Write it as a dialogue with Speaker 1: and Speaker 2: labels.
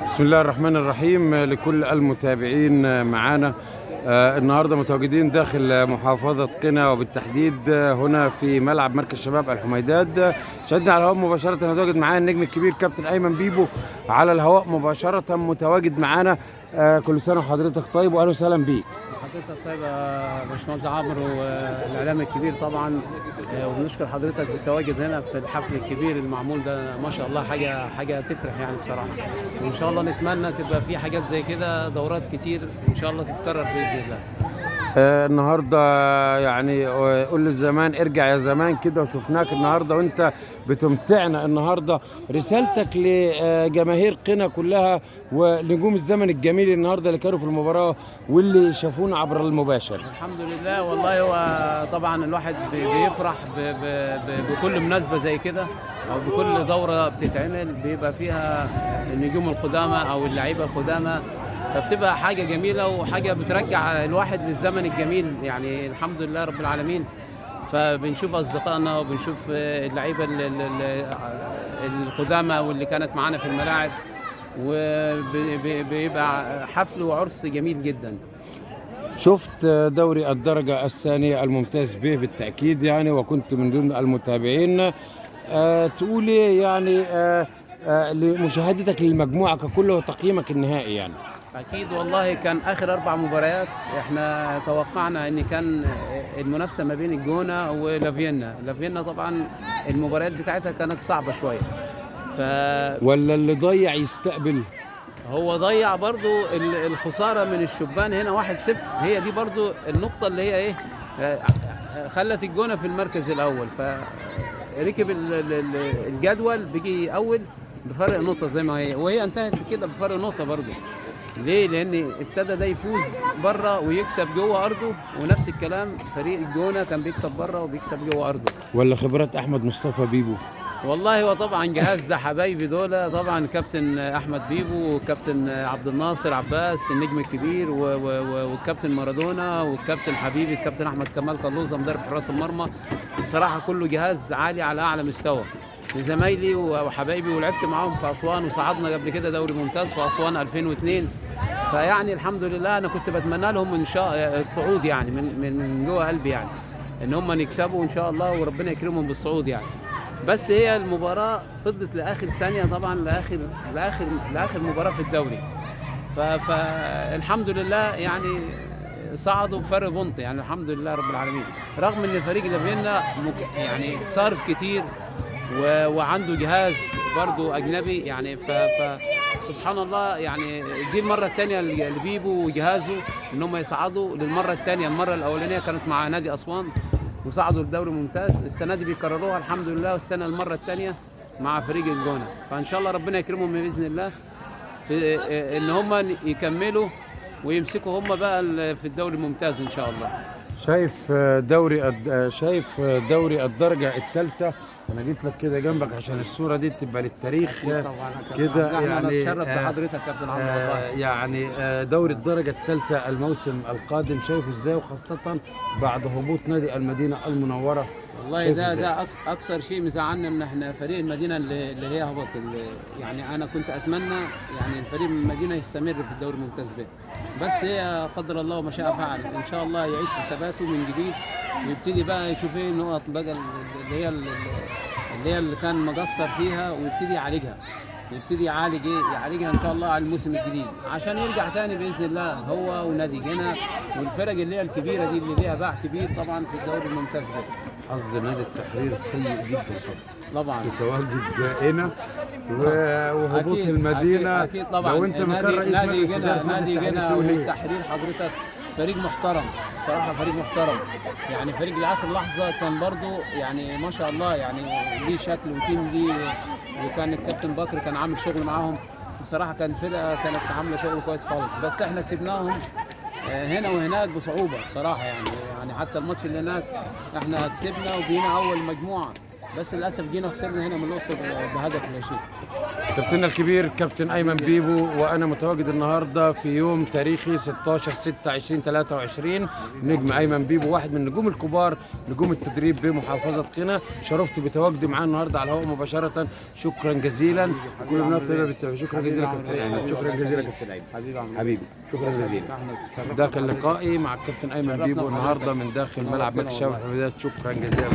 Speaker 1: بسم الله الرحمن الرحيم لكل المتابعين معنا. النهارده متواجدين داخل محافظة قنا، وبالتحديد هنا في ملعب مركز شباب الحميداد. سعدنا على الهواء مباشرة متواجد معانا النجم الكبير كابتن أيمن بيبو على الهواء مباشرة متواجد معانا. كل سنة وحضرتك طيب وأهلا وسهلا بيك.
Speaker 2: حضرتك طيب يا باشمهندس عمرو والاعلام الكبير طبعا، وبنشكر حضرتك بالتواجد هنا في الحفل الكبير المعمول ده. ما شاء الله حاجه تفرح يعني بصراحه، وان شاء الله نتمنى تبقى في حاجات زي كده، دورات كتير ان شاء الله تتكرر باذن الله.
Speaker 1: النهارده يعني قول للزمان ارجع يا زمان كده، وشفناك النهارده وانت بتمتعنا. النهارده رسالتك لجماهير قنا كلها ونجوم الزمن الجميل النهارده اللي كانوا في المباراه واللي شافونا عبر المباشر.
Speaker 2: الحمد لله والله. هو طبعا الواحد بيفرح بكل مناسبه زي كده، او بكل دوره بتتعمل بيبقى فيها النجوم القدامى او اللعيبه القدامى، فبتبقى حاجة جميلة وحاجة بترجع الواحد للزمن الجميل يعني. الحمد لله رب العالمين. فبنشوف أصدقائنا وبنشوف اللعيبة القدامى واللي كانت معانا في الملاعب، وبيبقى حفل وعرس جميل جدا.
Speaker 1: شفت دوري الدرجة الثانية الممتاز به بالتأكيد يعني، وكنت من ضمن المتابعين. تقولي يعني لمشاهدتك للمجموعة ككل وتقييمك النهائي يعني.
Speaker 2: أكيد والله. كان آخر 4 مباريات احنا توقعنا إن كان المنافسة ما بين الجونة ولافيينا طبعا المباريات بتاعتها كانت صعبة شوية.
Speaker 1: ولا اللي ضيع يستقبل؟
Speaker 2: هو ضيع برضو الخسارة من الشبان هنا 1-0، هي دي برضو النقطة اللي هي ايه خلت الجونة في المركز الأول، فركب الجدول بيجي أول بفرق نقطة زي ما هي، وهي انتهت كده بفرق نقطة برضو. ليه؟ لأن ابتدى ده يفوز بره ويكسب جوه أرضه، ونفس الكلام فريق الجونة كان بيكسب بره وبيكسب جوه أرضه.
Speaker 1: ولا خبرات أحمد مصطفى بيبو؟
Speaker 2: والله هو طبعا جهاز ده حبايبي دول طبعا، كابتن احمد بيبو وكابتن عبد الناصر عباس النجم الكبير والكابتن مارادونا والكابتن حبيبي الكابتن احمد كمال قلوزه مدرب حراس المرمى. بصراحه كله جهاز عالي على اعلى مستوى. زمايلي وحبايبي ولعبت معاهم في اسوان، وصعدنا قبل كده دوري ممتاز في اسوان 2002. فيعني الحمد لله انا كنت بتمنى لهم ان شاء الصعود يعني من جوه قلبي يعني، ان هم يكسبوا ان شاء الله وربنا يكرمهم بالصعود يعني. بس هي المباراة فضلت لآخر ثانية طبعا، لآخر مباراة في الدوري. فالحمد لله يعني صعدوا بفرق بونت يعني، الحمد لله رب العالمين. رغم ان فريق لافيينا يعني صارف كتير وعنده جهاز برضو اجنبي يعني، سبحان الله يعني. دي المرة الثانية لبيبو وجهازه ان هم يصعدوا للمرة الثانية. المرة الأولانية كانت مع نادي أسوان وصعدوا للدوري ممتاز، السنه دي بيكرروها الحمد لله، والسنه المره الثانيه مع فريق الجونه. فان شاء الله ربنا يكرمهم باذن الله في ان هم يكملوا ويمسكوا هم بقى في الدوري الممتاز ان شاء الله.
Speaker 1: شايف دوري الدرجه الثالثه. انا جيت لك كده جنبك عشان الصوره دي تبقى للتاريخ
Speaker 2: كده يعني. انا اتشرف بحضرتك كابتن عمرو والله.
Speaker 1: يعني دوري الدرجه الثالثه الموسم القادم شايفه ازاي، وخاصه بعد هبوط نادي المدينه المنوره؟
Speaker 2: والله ده اكثر شيء مزعلنا ان احنا فريق المدينه اللي هي هبط. يعني انا كنت اتمنى يعني الفريق من المدينه يستمر في الدوري الممتاز به، بس هي قدر الله وما شاء فعل. ان شاء الله يعيش حساباته من جديد ويبتدي بقى يشوف ايه النقط بقى اللي كان مقصر فيها، ويبتدي يعالجها يعالجها ان شاء الله على الموسم الجديد، عشان يرجع ثاني باذن الله هو ونادي جنة والفرق اللي هي الكبيره دي اللي ليها باع كبير طبعا في الدوري الممتاز ده.
Speaker 1: حظ نادي التحرير سيء جدا
Speaker 2: طبعا
Speaker 1: في تواجد هنا وهبوط المدينه.
Speaker 2: أكيد طبعا.
Speaker 1: لو انت مكان رئيس
Speaker 2: نادي جنة والتحرير حضرتك فريق محترم صراحه، فريق محترم يعني. فريق لاخر لحظه كان برضو يعني ما شاء الله يعني ليه شكل وتيم ليه، وكان الكابتن بكر كان عامل شغل معاهم بصراحه. كان فرقه كانت عامله شغل كويس خالص، بس احنا كسبناهم هنا وهناك بصعوبه بصراحه يعني حتى الماتش اللي هناك احنا كسبنا وبقينا اول مجموعه بس للاسف جينا خسرنا هنا من الاقصر بهدف لا شيء.
Speaker 1: كابتننا الكبير كابتن ايمن بيبو، وانا متواجد النهارده في يوم تاريخي 16/6/2023. نجم ايمن بيبو واحد من النجوم الكبار، نجوم التدريب بمحافظه قنا. شرفت بتواجدي معاه النهارده على الهواء مباشره. شكرا جزيلا. كل الناس شكرا جزيلا كابتن ايمن. شكرا جزيلا كابتن ايمن حبيبي. شكرا جزيلا. ده كان لقائي مع الكابتن ايمن بيبو النهارده من داخل ملعب مركز الشباب الحميدات. شكرا جزيلا.